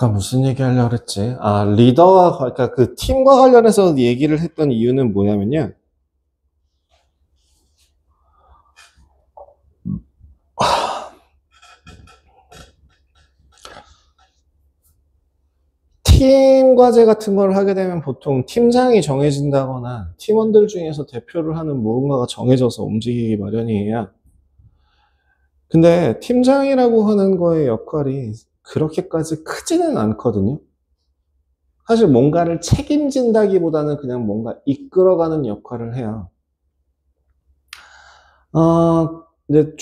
아까 무슨 얘기 하려고 그랬지? 아, 리더와, 그러니까 그 팀과 관련해서 얘기를 했던 이유는 뭐냐면요. 팀 과제 같은 걸 하게 되면 보통 팀장이 정해진다거나 팀원들 중에서 대표를 하는 무언가가 정해져서 움직이기 마련이에요. 근데 팀장이라고 하는 거의 역할이 그렇게까지 크지는 않거든요. 사실 뭔가를 책임진다기보다는 그냥 뭔가 이끌어가는 역할을 해요. 이제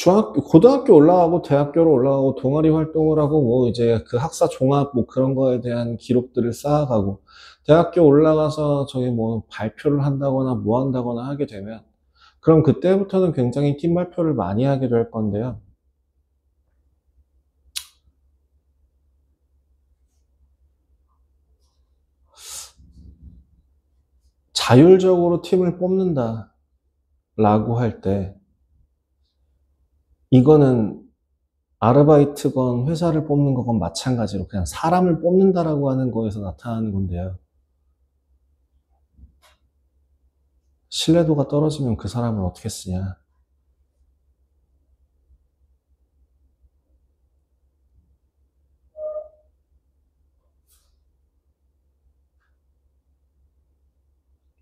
고등학교 올라가고 대학교로 올라가고 동아리 활동을 하고 뭐 이제 그 학사 종합 뭐 그런 거에 대한 기록들을 쌓아가고 대학교 올라가서 저기 뭐 발표를 한다거나 뭐 한다거나 하게 되면 그럼 그때부터는 굉장히 팀 발표를 많이 하게 될 건데요. 자율적으로 팀을 뽑는다라고 할 때 이거는 아르바이트건 회사를 뽑는 거건 마찬가지로 그냥 사람을 뽑는다라고 하는 거에서 나타나는 건데요. 신뢰도가 떨어지면 그 사람을 어떻게 쓰냐.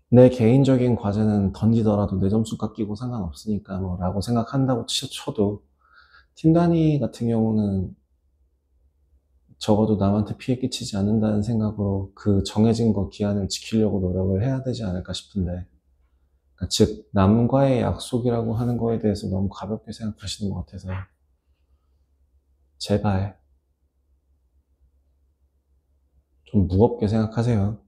내 개인적인 과제는 던지더라도 내 점수 깎이고 상관없으니까 뭐 라고 생각한다고 쳐도 팀 단위 같은 경우는 적어도 남한테 피해 끼치지 않는다는 생각으로 그 정해진 거 기한을 지키려고 노력을 해야 되지 않을까 싶은데, 그러니까 즉 남과의 약속이라고 하는 거에 대해서 너무 가볍게 생각하시는 것 같아서 제발 좀 무겁게 생각하세요.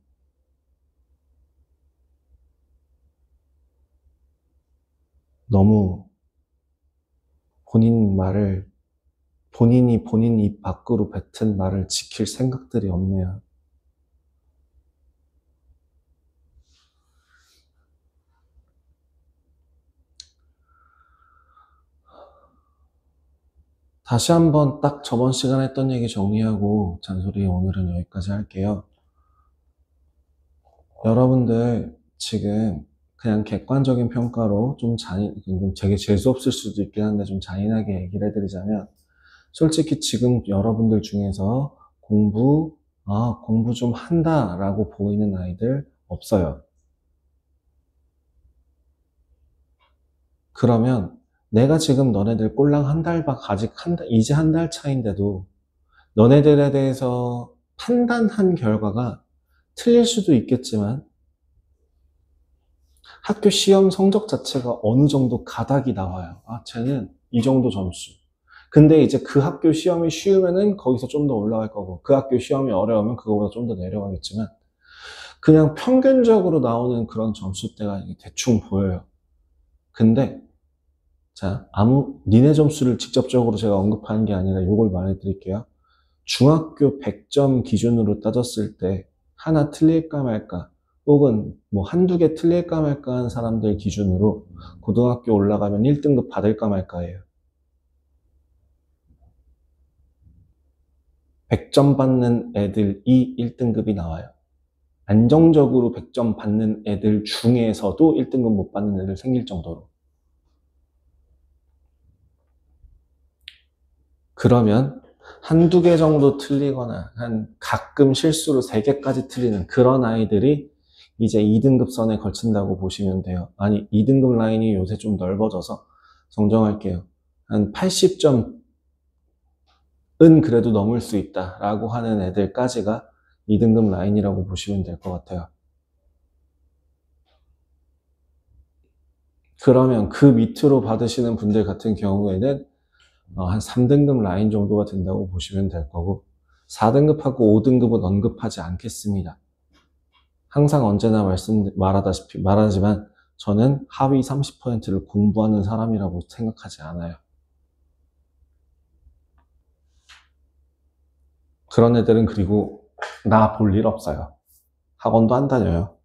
너무 본인이 본인 입 밖으로 뱉은 말을 지킬 생각들이 없네요. 다시 한번 딱 저번 시간에 했던 얘기 정리하고 잔소리 오늘은 여기까지 할게요. 여러분들 지금 그냥 객관적인 평가로 좀 되게 재수없을 수도 있긴 한데 좀 잔인하게 얘기를 해드리자면 솔직히 지금 여러분들 중에서 공부 좀 한다라고 보이는 아이들 없어요. 그러면 내가 지금 너네들 꼴랑 이제 한 달 차인데도 너네들에 대해서 판단한 결과가 틀릴 수도 있겠지만 학교 시험 성적 자체가 어느 정도 가닥이 나와요. 아, 쟤는 이 정도 점수. 근데 이제 그 학교 시험이 쉬우면은 거기서 좀 더 올라갈 거고, 그 학교 시험이 어려우면 그거보다 좀 더 내려가겠지만, 그냥 평균적으로 나오는 그런 점수대가 대충 보여요. 근데, 자, 니네 점수를 직접적으로 제가 언급하는 게 아니라 요걸 말해드릴게요. 중학교 100점 기준으로 따졌을 때, 하나 틀릴까 말까, 혹은 뭐 한두 개 틀릴까 말까 한 사람들 기준으로 고등학교 올라가면 1등급 받을까 말까예요. 100점 받는 애들이 1등급이 나와요. 안정적으로 100점 받는 애들 중에서도 1등급 못 받는 애들 생길 정도로. 그러면 한두 개 정도 틀리거나 가끔 실수로 3개까지 틀리는 그런 아이들이 이제 2등급 선에 걸친다고 보시면 돼요. 아니, 2등급 라인이 요새 좀 넓어져서 정정할게요. 한 80점은 그래도 넘을 수 있다라고 하는 애들까지가 2등급 라인이라고 보시면 될 것 같아요. 그러면 그 밑으로 받으시는 분들 같은 경우에는 한 3등급 라인 정도가 된다고 보시면 될 거고 4등급하고 5등급은 언급하지 않겠습니다. 항상 언제나 말하지만 저는 하위 30%를 공부하는 사람이라고 생각하지 않아요. 그런 애들은 그리고 나 볼 일 없어요. 학원도 안 다녀요.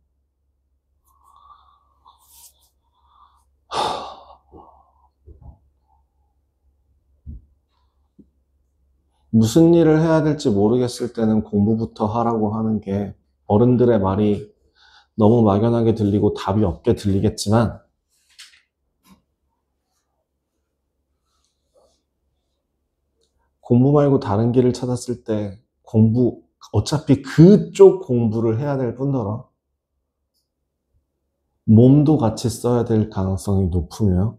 무슨 일을 해야 될지 모르겠을 때는 공부부터 하라고 하는 게 어른들의 말이 너무 막연하게 들리고 답이 없게 들리겠지만 공부 말고 다른 길을 찾았을 때 어차피 그쪽 공부를 해야 될 뿐더러 몸도 같이 써야 될 가능성이 높으며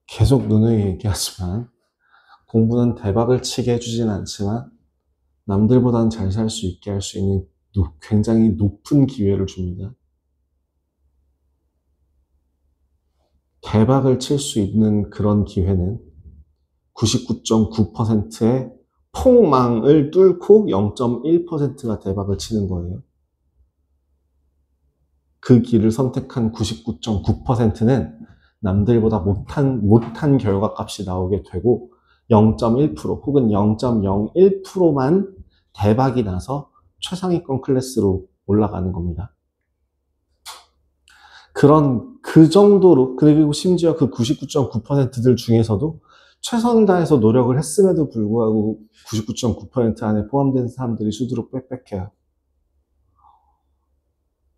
계속 누누이 얘기하지만 공부는 대박을 치게 해주진 않지만 남들보다는 잘 살 수 있게 할 수 있는 굉장히 높은 기회를 줍니다. 대박을 칠 수 있는 그런 기회는 99.9%의 폭망을 뚫고 0.1%가 대박을 치는 거예요. 그 길을 선택한 99.9%는 남들보다 못한 결과값이 나오게 되고 0.1% 혹은 0.01%만 대박이 나서 최상위권 클래스로 올라가는 겁니다. 그 정도로, 그리고 심지어 그 99.9%들 중에서도 최선을 다해서 노력을 했음에도 불구하고 99.9% 안에 포함된 사람들이 수두룩 빽빽해요.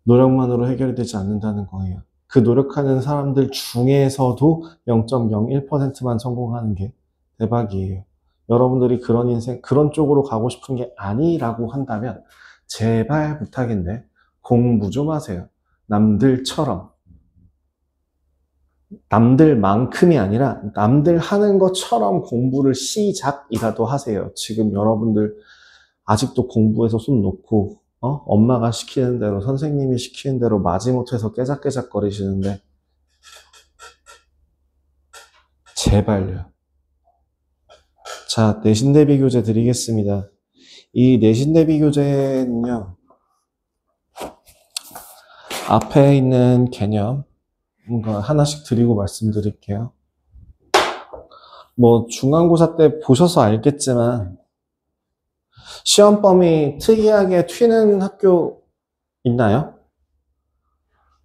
노력만으로 해결이 되지 않는다는 거예요. 그 노력하는 사람들 중에서도 0.01%만 성공하는 게 대박이에요. 여러분들이 그런 인생, 그런 쪽으로 가고 싶은 게 아니라고 한다면 제발 부탁인데 공부 좀 하세요. 남들처럼. 남들만큼이 아니라 남들 하는 것처럼 공부를 시작이라도 하세요. 지금 여러분들 아직도 공부에서 손 놓고 엄마가 시키는 대로 선생님이 시키는 대로 마지못해서 깨작깨작 거리시는데 제발요. 자, 내신 대비 교재 드리겠습니다. 이 내신 대비 교재는요, 앞에 있는 개념 하나씩 드리고 말씀드릴게요. 뭐 중간고사 때 보셔서 알겠지만 시험범위 특이하게 튀는 학교 있나요?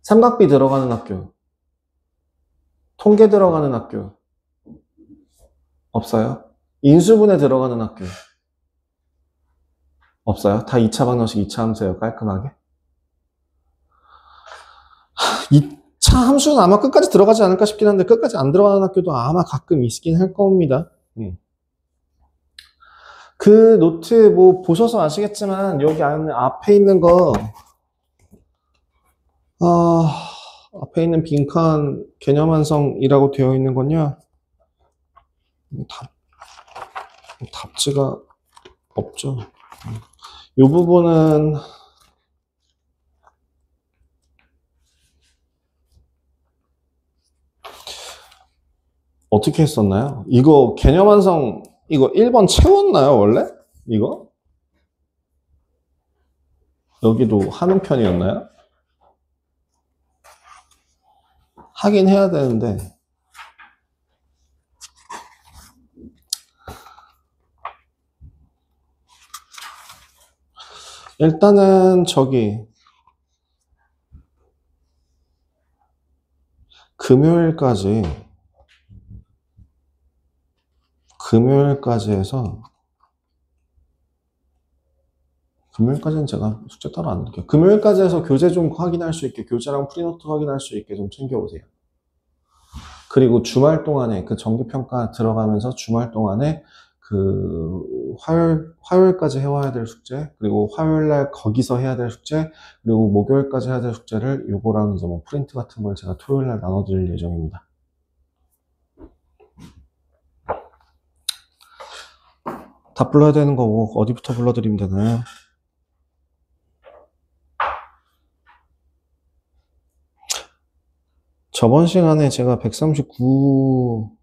삼각비 들어가는 학교, 통계 들어가는 학교 없어요? 인수분해 들어가는 학교 없어요? 다 2차 방정식 2차 함수예요, 깔끔하게. 2차 함수는 아마 끝까지 들어가지 않을까 싶긴 한데 끝까지 안 들어가는 학교도 아마 가끔 있긴 할 겁니다. 그 노트 뭐 보셔서 아시겠지만 여기 앞에 있는 거 앞에 있는 빈칸 개념 완성이라고 되어 있는 건요, 답지가 없죠. 이 부분은 어떻게 했었나요? 이거 개념 완성 이거 1번 채웠나요 원래? 이거? 여기도 하는 편이었나요? 하긴 해야 되는데 일단은 금요일까지 해서 금요일까지는 제가 숙제 따로 안 드릴게요. 금요일까지 해서 교재 좀 확인할 수 있게, 교재랑 프리노트 확인할 수 있게 좀 챙겨오세요. 그리고 주말 동안에 그 정기평가 들어가면서 주말 동안에 그 화요일까지 해와야 될 숙제, 그리고 화요일날 거기서 해야 될 숙제, 그리고 목요일까지 해야 될 숙제를 요거랑 이제 뭐 프린트 같은 걸 제가 토요일날 나눠드릴 예정입니다. 다 불러야 되는 거고 어디부터 불러드리면 되나요? 저번 시간에 제가 139번하고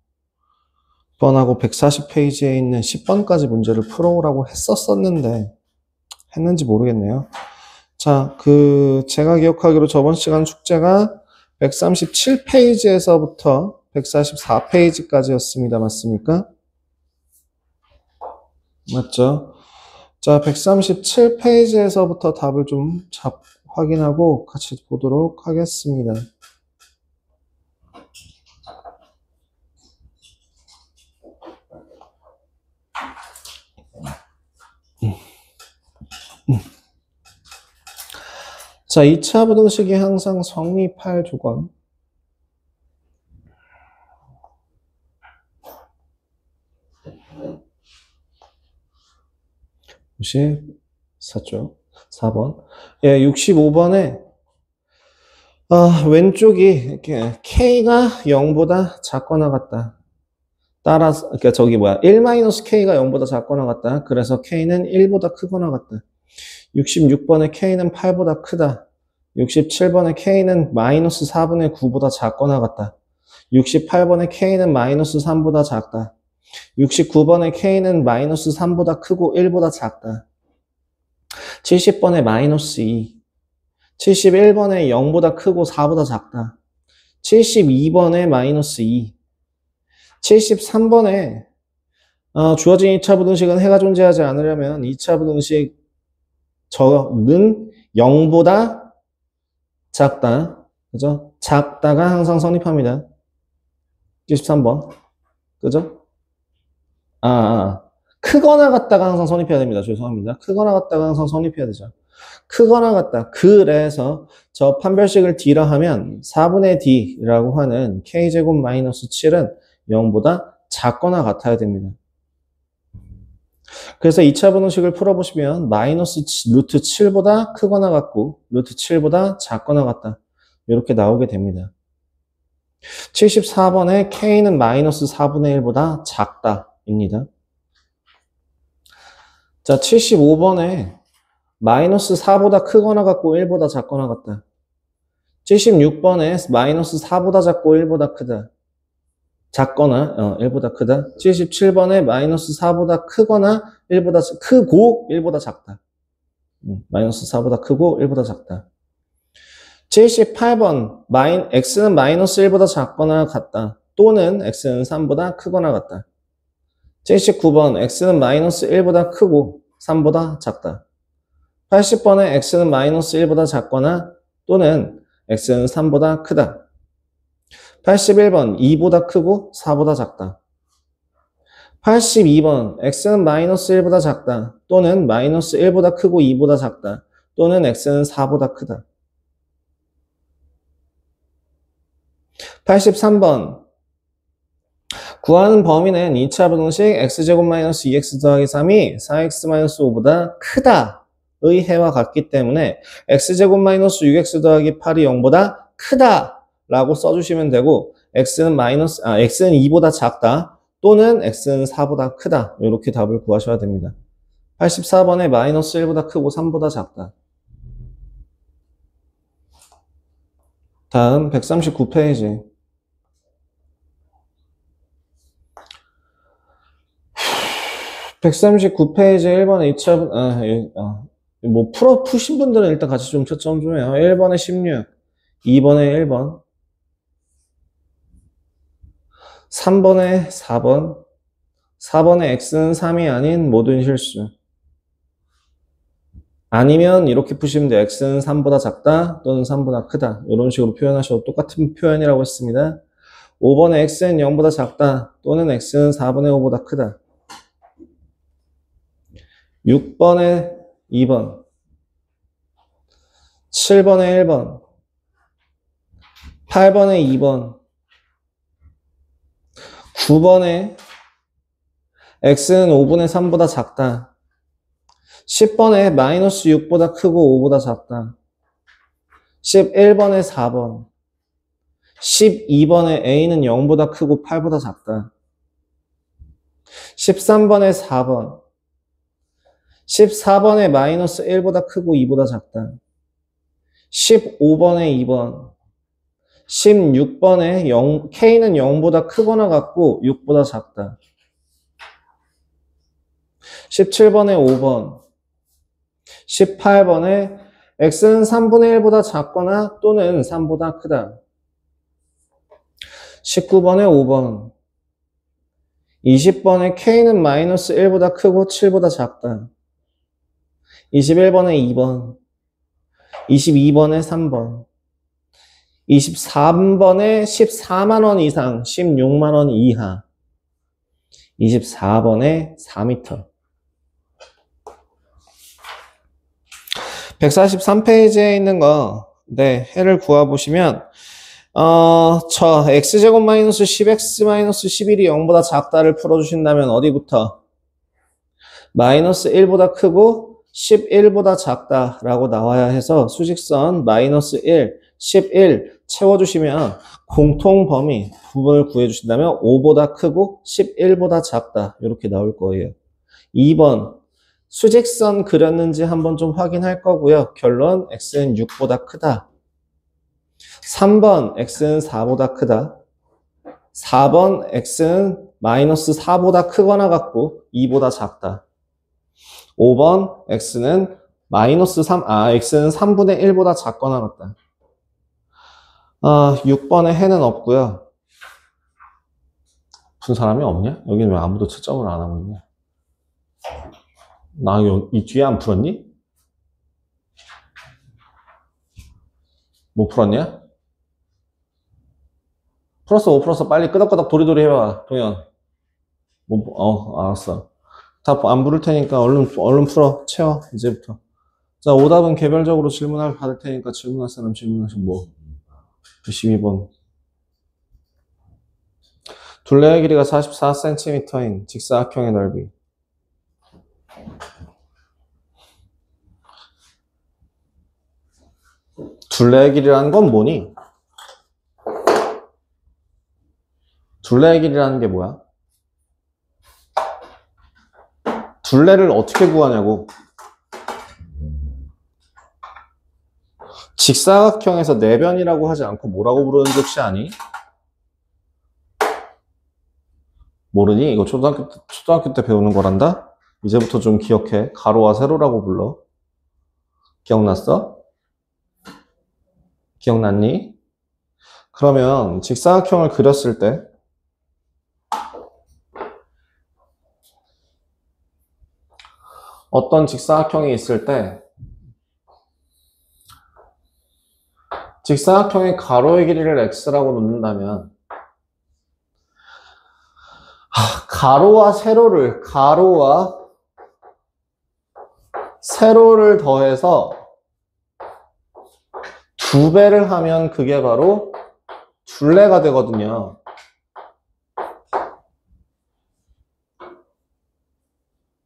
140페이지에 있는 10번까지 문제를 풀어오라고 했었는데 했는지 모르겠네요. 자, 제가 기억하기로 저번 시간 숙제가 137페이지에서부터 144페이지까지였습니다. 맞습니까? 맞죠? 자, 137페이지에서부터 답을 좀 확인하고 같이 보도록 하겠습니다. 자, 2차 부등식이 항상 성립할 조건. 54쪽. 4번. 예, 65번에, 왼쪽이, 이렇게, K가 0보다 작거나 같다. 따라서, 그러니까 1-K가 0보다 작거나 같다. 그래서 K는 1보다 크거나 같다. 66번에 K는 8보다 크다. 67번에 K는 마이너스 4분의 9보다 작거나 같다. 68번에 K는 마이너스 3보다 작다. 69번에 K는 마이너스 3보다 크고 1보다 작다. 70번에 마이너스 2. 71번에 0보다 크고 4보다 작다. 72번에 마이너스 2. 73번에 주어진 2차 부등식은 해가 존재하지 않으려면 2차 부등식 저는 0보다 작다. 그죠? 작다가 항상 성립합니다. 73번. 그죠? 크거나 같다가 항상 성립해야 됩니다. 죄송합니다. 크거나 같다가 항상 성립해야 되죠. 크거나 같다. 그래서 저 판별식을 D라 하면 4분의 D라고 하는 K제곱 마이너스 7은 0보다 작거나 같아야 됩니다. 그래서 2차 부등식을 풀어보시면 마이너스 루트 7보다 크거나 같고 루트 7보다 작거나 같다. 이렇게 나오게 됩니다. 74번에 K는 마이너스 4분의 1보다 작다입니다. 자, 75번에 마이너스 4보다 크거나 같고 1보다 작거나 같다. 76번에 마이너스 4보다 작고 1보다 크다. 작거나 1보다 크다. 77번에 마이너스 4보다 크거나 1보다 크고 1보다 작다. 마이너스 4보다 크고 1보다 작다. 78번 x는 마이너스 1보다 작거나 같다. 또는 x는 3보다 크거나 같다. 79번 x는 마이너스 1보다 크고 3보다 작다. 80번에 x는 마이너스 1보다 작거나 또는 x는 3보다 크다. 81번 2보다 크고 4보다 작다. 82번 x는 마이너스 1보다 작다. 또는 마이너스 1보다 크고 2보다 작다. 또는 x는 4보다 크다. 83번 구하는 범위는 2차 부등식 x제곱 마이너스 2x 더하기 3이 4x 마이너스 5보다 크다의 해와 같기 때문에 x제곱 마이너스 6x 더하기 8이 0보다 크다 라고 써주시면 되고 x는 2보다 작다 또는 x는 4보다 크다 이렇게 답을 구하셔야 됩니다. 84번에 마이너스 1보다 크고 3보다 작다. 다음 139페이지. (139페이지) 1번에 2차 푸신 분들은 일단 같이 좀 초점 좀 해요. 1번에 16, 2번에 1번, 3번에 4번, 4번에 x는 3이 아닌 모든 실수. 아니면 이렇게 푸시면 돼요. x는 3보다 작다 또는 3보다 크다. 이런 식으로 표현하셔도 똑같은 표현이라고 했습니다. 5번에 x는 0보다 작다 또는 x는 4분의 5보다 크다. 6번에 2번, 7번에 1번, 8번에 2번, 9번에 x는 5분의 3보다 작다. 10번에 마이너스 6보다 크고 5보다 작다. 11번에 4번. 12번에 a는 0보다 크고 8보다 작다. 13번에 4번. 14번에 마이너스 1보다 크고 2보다 작다. 15번에 2번. 16번에 K는 0보다 크거나 같고 6보다 작다. 17번에 5번. 18번에 X는 3분의 1보다 작거나 또는 3보다 크다. 19번에 5번. 20번에 K는 마이너스 1보다 크고 7보다 작다. 21번에 2번. 22번에 3번. 23번에 14만원 이상, 16만원 이하. 24번에 4m. 143페이지에 있는 거, 네, 해를 구해보시면, 저 x제곱 마이너스 10x 마이너스 11이 0보다 작다를 풀어주신다면 어디부터? 마이너스 1보다 크고 11보다 작다라고 나와야 해서 수직선 마이너스 1, 11 채워주시면 공통 범위 부분을 구해주신다면 5보다 크고 11보다 작다 이렇게 나올 거예요. 2번 수직선 그렸는지 한번 좀 확인할 거고요. 결론 x는 6보다 크다. 3번 x는 4보다 크다. 4번 x는 마이너스 4보다 크거나 같고 2보다 작다. 5번 x는 마이너스 3, x는 3분의 1보다 작거나 같다. 6번에 해는 없고요. 푼 사람이 없냐? 여기는 왜 아무도 채점을 안 하고 있냐? 나 이 뒤에 안 풀었니? 못 풀었냐? 풀었어. 빨리 끄덕끄덕 도리도리 해봐, 동현. 알았어. 다 안 부를 테니까 얼른 풀어. 채워, 이제부터. 자, 오답은 개별적으로 질문을 받을 테니까 질문할 사람 질문하시고 뭐. 12번. 둘레의 길이가 44cm인 직사각형의 넓이. 둘레의 길이라는 건 뭐니? 둘레의 길이라는 게 뭐야? 둘레를 어떻게 구하냐고. 직사각형에서 내변이라고 하지 않고 뭐라고 부르는지 혹시 아니? 모르니? 이거 초등학교 때 배우는 거란다? 이제부터 좀 기억해. 가로와 세로라고 불러. 기억났어? 기억났니? 그러면 직사각형을 그렸을 때 어떤 직사각형이 있을 때 직사각형의 가로의 길이를 x라고 놓는다면 가로와 세로를 더해서 2배를 하면 그게 바로 둘레가 되거든요.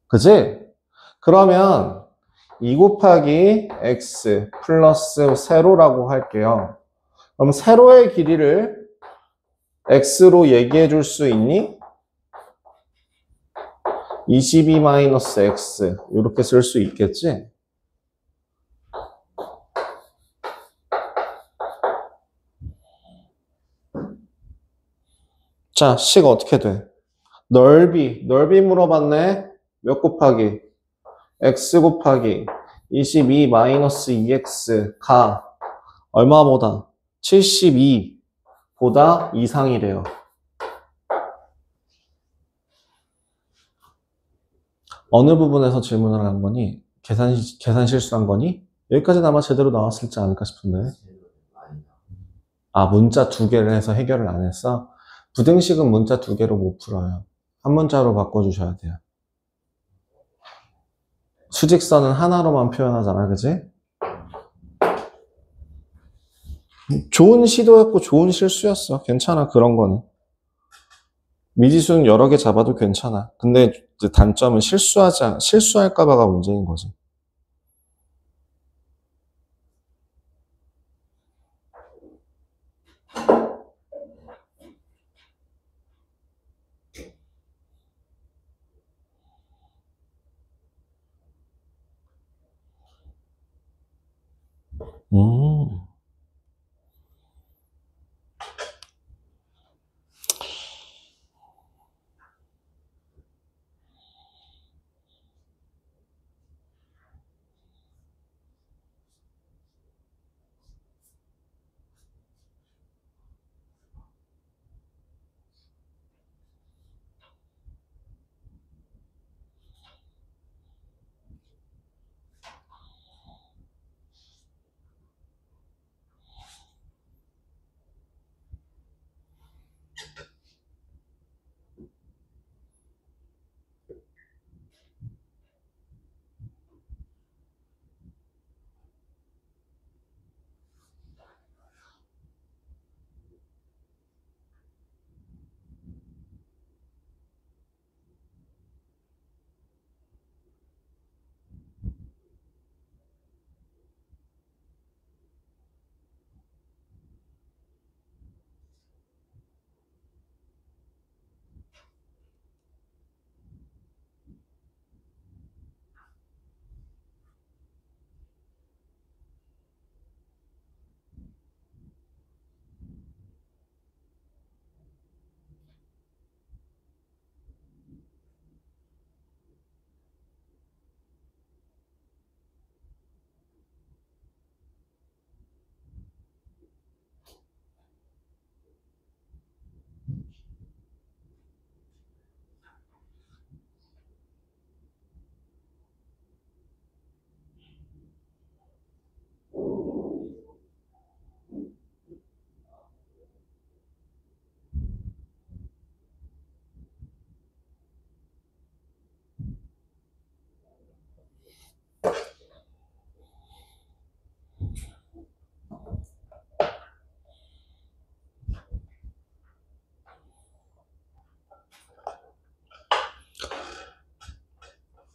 그치? 그러면 2 곱하기 x 플러스 세로라고 할게요. 그럼 세로의 길이를 x로 얘기해 줄 수 있니? 22-x 이렇게 쓸 수 있겠지? 자, 식 어떻게 돼? 넓이 물어봤네. 몇 곱하기? x 곱하기 22-2x가 얼마보다? 72보다 이상이래요. 어느 부분에서 질문을 한 거니? 계산 실수한 거니? 여기까지는 아마 제대로 나왔을지 않을까 싶은데. 문자 2개를 해서 해결을 안 했어? 부등식은 문자 2개로 못 풀어요. 한 문자로 바꿔주셔야 돼요. 수직선은 하나로만 표현하잖아, 그지? 좋은 시도였고 좋은 실수였어. 괜찮아, 그런 거는. 미지수는 여러 개 잡아도 괜찮아. 근데 단점은 실수할까봐가 문제인 거지. 음.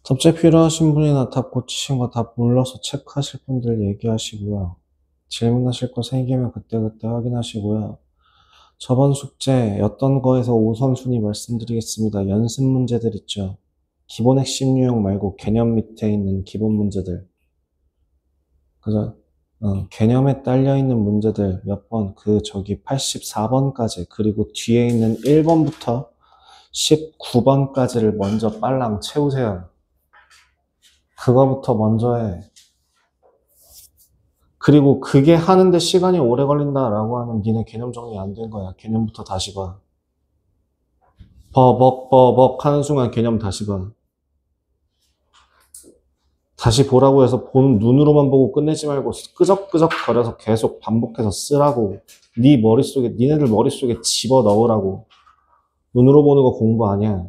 답재 필요하신 분이나 답 고치신 거 답 몰라서 체크하실 분들 얘기하시고요. 질문하실 거 생기면 그때그때 확인하시고요. 저번 숙제였던 거에서 우선순위 말씀드리겠습니다. 연습 문제들 있죠. 기본 핵심 유형 말고 개념 밑에 있는 기본 문제들. 그죠? 개념에 딸려있는 문제들 몇 번, 84번까지, 그리고 뒤에 있는 1번부터 19번까지를 먼저 빨랑 채우세요. 그거부터 먼저 해. 그리고 그게 하는데 시간이 오래 걸린다라고 하면 니네 개념 정리 안 된 거야. 개념부터 다시 봐. 버벅 하는 순간 개념 다시 봐. 다시 보라고 해서 눈으로만 보고 끝내지 말고 끄적끄적 거려서 계속 반복해서 쓰라고. 니네들 머릿속에 집어 넣으라고. 눈으로 보는 거 공부 아니야.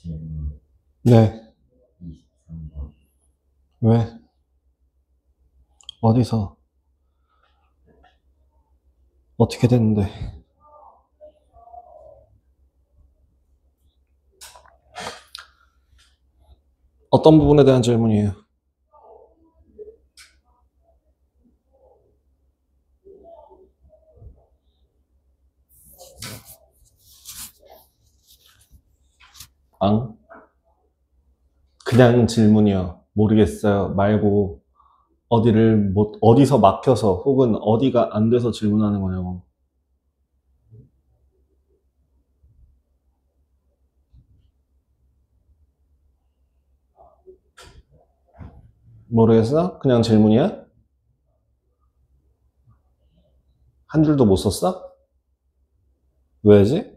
질문 네. 23번. 왜? 어디서? 어떻게 됐는데? 어떤 부분에 대한 질문이에요? 앙? 그냥 질문이요. 모르겠어요. 말고 어디서 막혀서 혹은 어디가 안 돼서 질문하는 거냐고. 모르겠어? 그냥 질문이야? 한 줄도 못 썼어? 왜지?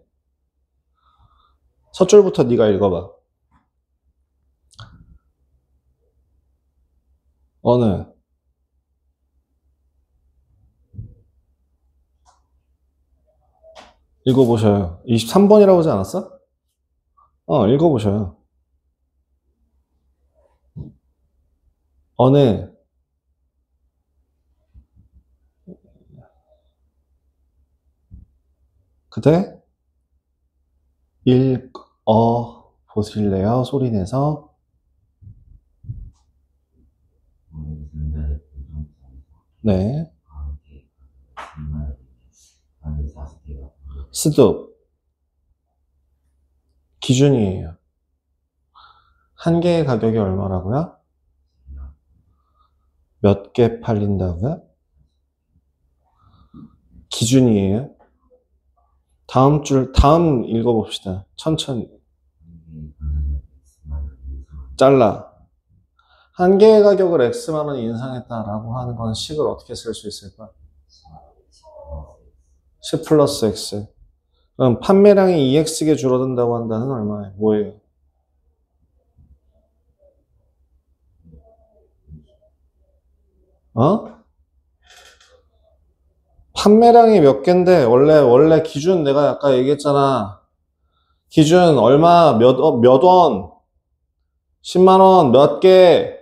첫 줄부터 네가 읽어봐. 어느? 읽어보셔요. 23번이라고 하지 않았어? 읽어보셔요. 어느? 그대? 보실래요? 소리내서. 오늘 전자의 부정점에서 네. 함께 정말 하늘 40개가 스톱. 기준이에요. 한 개의 가격이 얼마라고요? 몇 개 팔린다고요? 기준이에요. 다음 읽어봅시다. 천천히. 잘라. 한 개의 가격을 X만 원 인상했다라고 하는 건 식을 어떻게 쓸 수 있을까? 10 플러스 X. 그럼 판매량이 2X게 줄어든다고 한다는 얼마예요? 뭐예요? 판매량이 몇 개인데 원래 기준 내가 아까 얘기했잖아. 기준 얼마 몇 원? 10만 원 몇 개?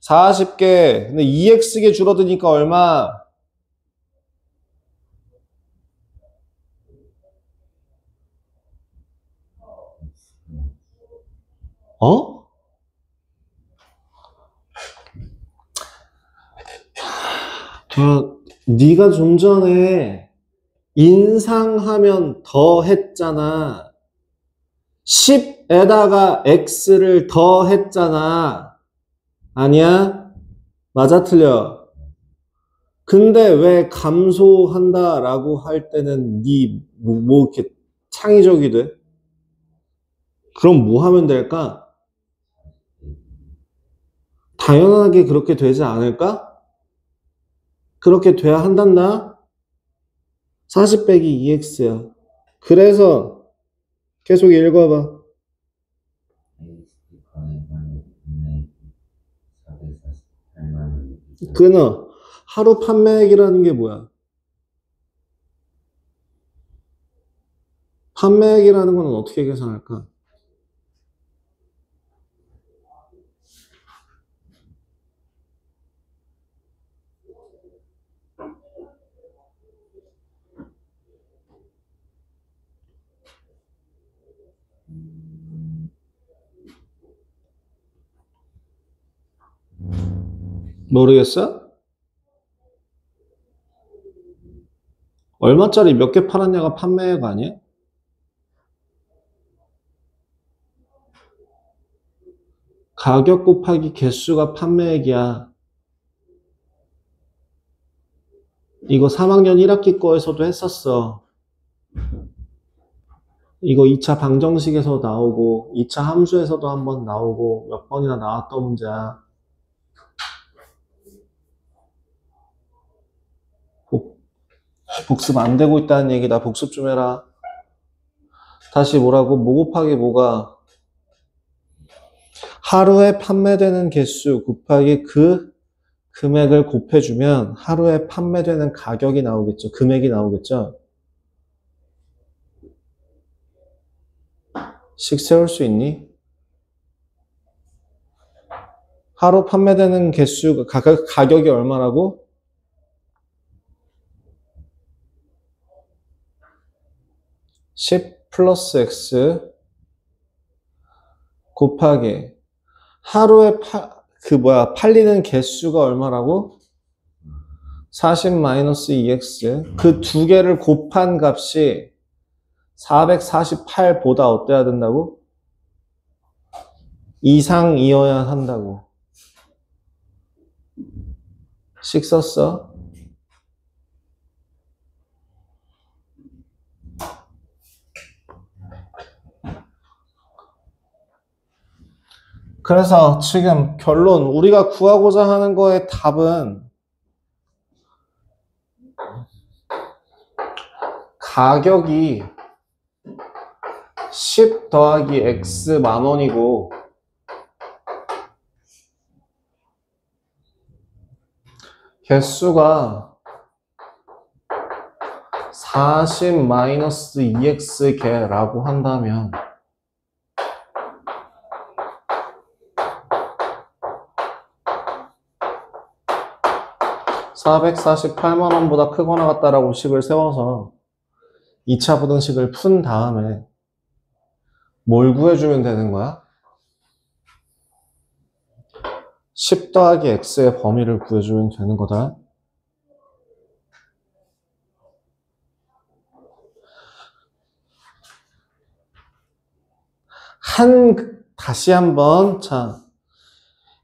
40개. 근데 2X게 줄어드니까 얼마? 네가 좀 전에 인상하면 더 했잖아. 10에다가 X를 더 했잖아. 아니야? 맞아, 틀려? 근데 왜 감소한다라고 할 때는 뭐 이렇게 창의적이 돼? 그럼 뭐 하면 될까? 당연하게 그렇게 되지 않을까? 그렇게 돼야 한단다? 40 빼기 2X야. 그래서 계속 읽어봐. 끊어. 하루 판매액이라는 게 뭐야? 판매액이라는 건 어떻게 계산할까? 모르겠어? 얼마짜리 몇 개 팔았냐가 판매액 아니야? 가격 곱하기 개수가 판매액이야. 이거 3학년 1학기 거에서도 했었어. 이거 2차 방정식에서 나오고 2차 함수에서도 한번 나오고 몇 번이나 나왔던 문제야. 복습 안 되고 있다는 얘기다. 복습 좀 해라. 다시 뭐라고? 뭐 곱하기 뭐가? 하루에 판매되는 개수 곱하기 그 금액을 곱해주면 하루에 판매되는 가격이 나오겠죠. 금액이 나오겠죠. 씩 세울 수 있니? 하루 판매되는 개수, 가격이 얼마라고? 10 플러스 X 곱하기 하루에 팔리는 개수가 얼마라고? 40 마이너스 2X. 그 두 개를 곱한 값이 448보다 어때야 된다고? 이상이어야 한다고. 씩 썼어? 그래서 지금 결론, 우리가 구하고자 하는 거의 답은 가격이 10 더하기 X 만원이고 개수가 40 마이너스 2X 개라고 한다면 448만원보다 크거나 같다라고 식을 세워서 2차 부등식을 푼 다음에 뭘 구해주면 되는 거야? 10 더하기 X의 범위를 구해주면 되는 거다. 다시 한번, 자,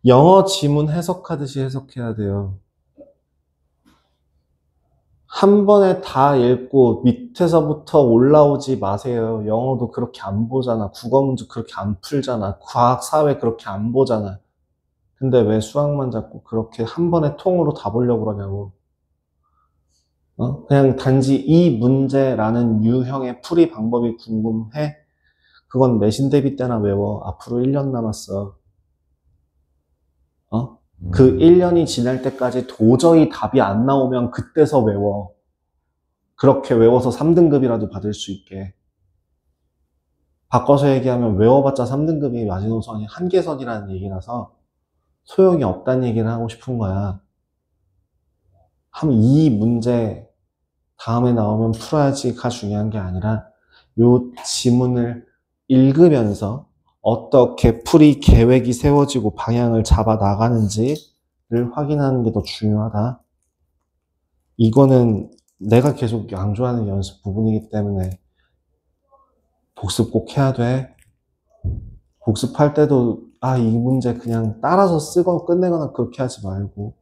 영어 지문 해석하듯이 해석해야 돼요. 한 번에 다 읽고 밑에서부터 올라오지 마세요. 영어도 그렇게 안 보잖아. 국어 문제 그렇게 안 풀잖아. 과학, 사회 그렇게 안 보잖아. 근데 왜 수학만 자꾸 그렇게 한 번에 통으로 다 보려고 그러냐고. 그냥 단지 이 문제라는 유형의 풀이 방법이 궁금해? 그건 내신 대비 때나 외워. 앞으로 1년 남았어. 그 1년이 지날 때까지 도저히 답이 안 나오면 그때서 외워. 그렇게 외워서 3등급이라도 받을 수 있게. 바꿔서 얘기하면 외워봤자 3등급이 마지노선이 한계선이라는 얘기라서 소용이 없다는 얘기를 하고 싶은 거야. 이 문제 다음에 나오면 풀어야지가 중요한 게 아니라 요 지문을 읽으면서 어떻게 풀이 계획이 세워지고 방향을 잡아 나가는지를 확인하는 게 더 중요하다. 이거는 내가 계속 강조하는 연습 부분이기 때문에 복습 꼭 해야 돼. 복습할 때도 이 문제 그냥 따라서 쓰고 끝내거나 그렇게 하지 말고.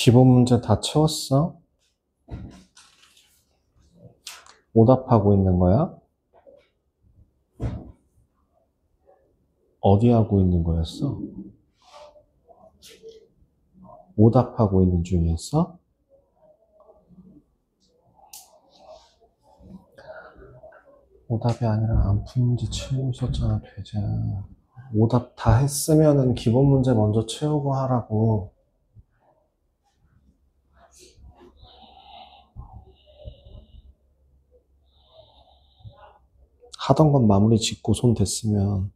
기본 문제 다 채웠어? 오답하고 있는 거야? 어디 하고 있는 거였어? 오답하고 있는 중이었어? 오답이 아니라 안 푼 문제 채우고 있었잖아, 되자. 오답 다 했으면은 기본 문제 먼저 채우고 하라고. 하던 건 마무리 짓고 손 댔으면.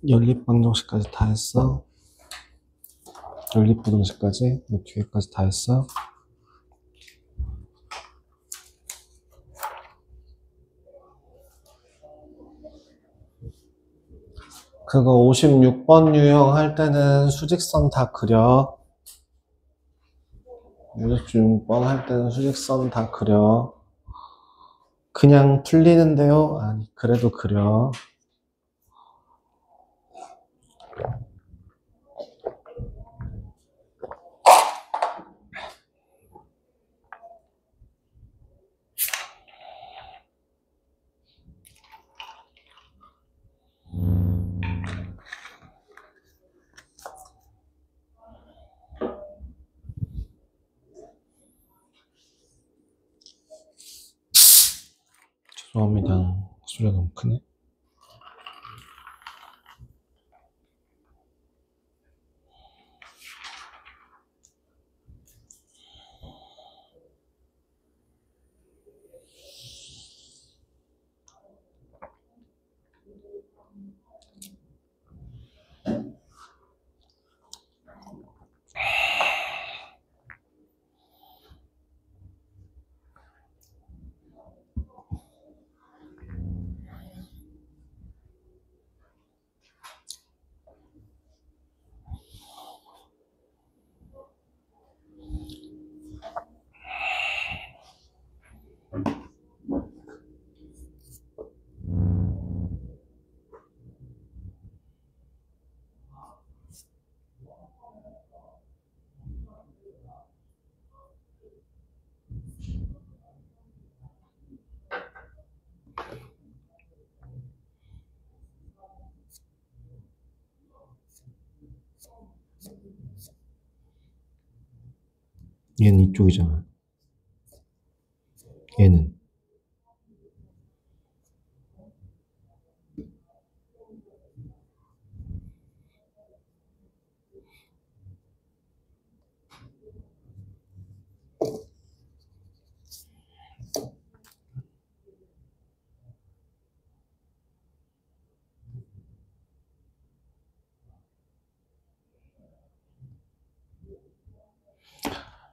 연립방정식까지 다 했어. 연립부등식까지 이 뒤에까지 다 했어. 그거 56번 유형 할 때는 수직선 다 그려. 56번 할 때는 수직선 다 그려. 그냥 풀리는데요? 아니, 그래도 그려. 죄송합니다. 소리가 너무 크네. 얘는 이쪽이잖아. 얘는.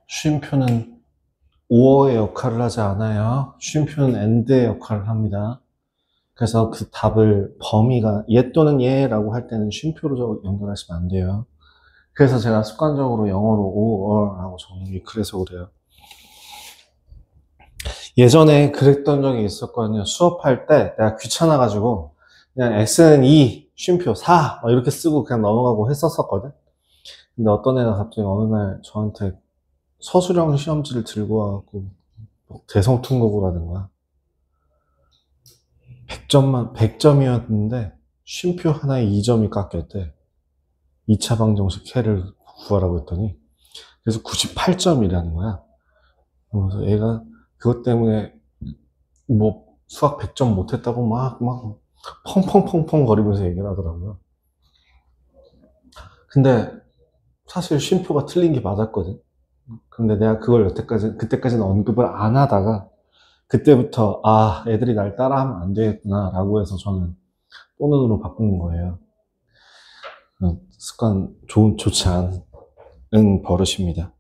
쉼표는 오어의 역할을 하지 않아요. 쉼표는 and의 역할을 합니다. 그래서 그 답을 범위가 얘 또는 얘라고 할 때는 쉼표로 연결하시면 안 돼요. 그래서 제가 습관적으로 영어로 or라고 적는 게 그래서 그래요. 예전에 그랬던 적이 있었거든요. 수업할 때 내가 귀찮아가지고 그냥 x는 2, 쉼표 4 이렇게 쓰고 그냥 넘어가고 했었거든. 근데 어떤 애가 갑자기 어느 날 저한테 서술형 시험지를 들고 와갖고 대성통곡을 하는 거야. 100점이었는데 쉼표 하나에 2점이 깎였대. 2차 방정식 해를 구하라고 했더니 그래서 98점이라는 거야. 그래서 얘가 그것 때문에 뭐 수학 100점 못했다고 막 펑펑펑펑 거리면서 얘기를 하더라고요. 근데 사실 쉼표가 틀린 게 맞았거든. 근데 내가 그걸 그때까지는 언급을 안 하다가 그때부터 애들이 날 따라하면 안 되겠구나 라고 해서 저는 또는으로 바꾼 거예요. 습관 좋지 않은 버릇입니다.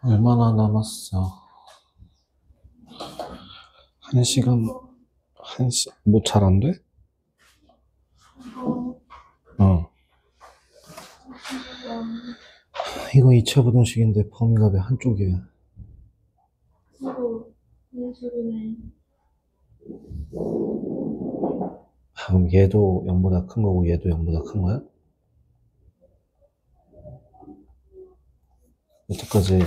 얼마나 남았어? 1시간, 뭐 잘 안 돼? 이거 2차 부등식인데 범위가 왜 한쪽이야? 서로 인수분해. 그럼 얘도 0보다 큰 거고 얘도 0보다 큰 거야? 여태까지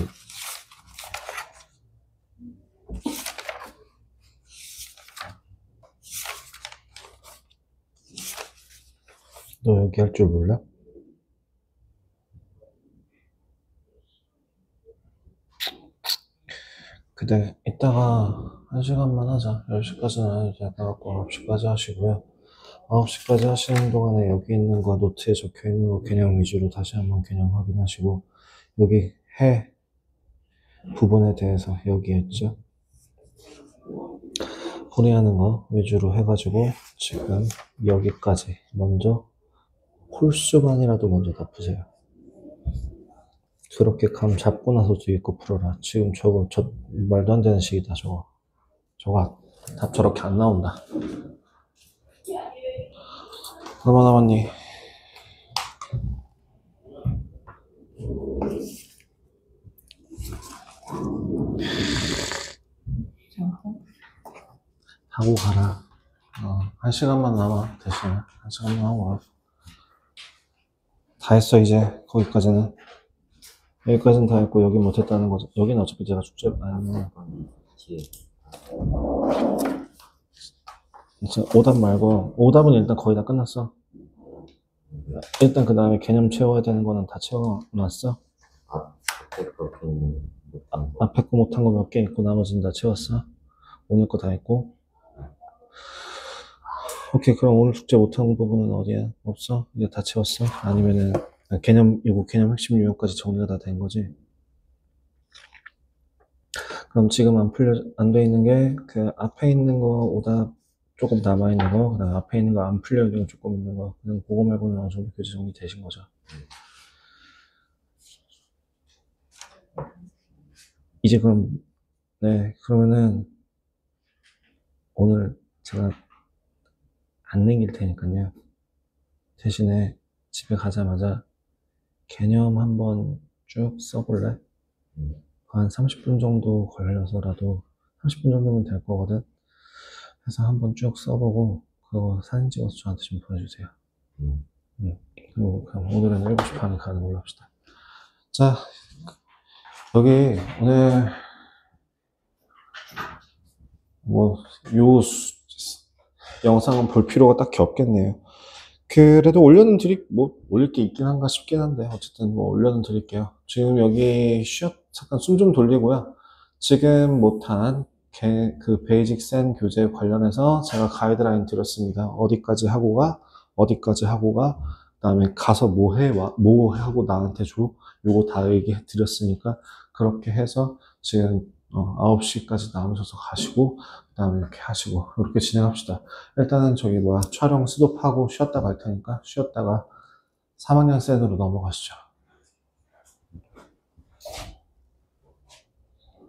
너 여기 할 줄 몰라? 근데 이따가 1시간만 하자. 10시까지는 안 해도 될 것 같고 9시까지 하시고요. 9시까지 하시는 동안에 여기 있는 거 노트에 적혀 있는 거 개념 위주로 다시 한번 개념 확인하시고 여기 해 부분에 대해서 여기 했죠. 혼이하는 거 위주로 해가지고 지금 여기까지 먼저 홀수만이라도 먼저 다 푸세요. 그렇게 감 잡고 나서 뒤에 거 풀어라. 지금 저거 말도 안 되는 식이다 저거. 저거 답 저렇게 안 나온다. 얼마 남았니? 하고 가라. 1시간만 남아 대신에 1시간만 하고 가. 다 했어 이제 거기까지는. 여기까지는 다 했고 여기 못했다는 거죠. 여기는 어차피 제가 숙제 아니면 오답 말고 오답은 일단 거의 다 끝났어. 일단 그 다음에 개념 채워야 되는 거는 다 채워놨어. 앞에 거 못한 거 몇 개 있고 나머지는 다 채웠어. 오늘 거 다 했고. 오케이, 그럼 오늘 숙제 못한 부분은 어디야? 없어? 이제 다 채웠어? 아니면은 개념 핵심 유형까지 정리가 다 된 거지? 그럼 지금 안 돼 있는 게 그 앞에 있는 거 오답 조금 남아 있는 거, 그다음 앞에 있는 거 안 풀려 있는 거 조금 있는 거, 그냥 그거 말고는 어느 정도 교재 정리 되신 거죠? 이제 그럼 네, 그러면은 오늘 제가 안 남길 테니까요. 대신에 집에 가자마자 개념 한번 쭉 써볼래? 한 30분 정도 걸려서라도 30분 정도면 될 거거든. 그래서 한번 쭉 써보고 그거 사진 찍어서 저한테 좀 보내주세요. 그리고 그럼 오늘은 7시 반에 가는 걸로 합시다. 자, 여기 오늘 영상은 볼 필요가 딱히 없겠네요. 그래도 올려는 올릴 게 있긴 한가 싶긴 한데, 어쨌든 올려는 드릴게요. 지금 여기 잠깐 숨 좀 돌리고요. 지금 못한 그 베이직 센 교재 관련해서 제가 가이드라인 드렸습니다. 어디까지 하고 가, 그 다음에 가서 뭐 하고 나한테 줘. 요거 다 얘기해 드렸으니까, 그렇게 해서 지금 9시까지 남으셔서 가시고 그 다음에 이렇게 하시고 이렇게 진행합시다. 일단은 촬영 스톱하고 쉬었다 갈 테니까 쉬었다가 3학년 센으로 넘어가시죠.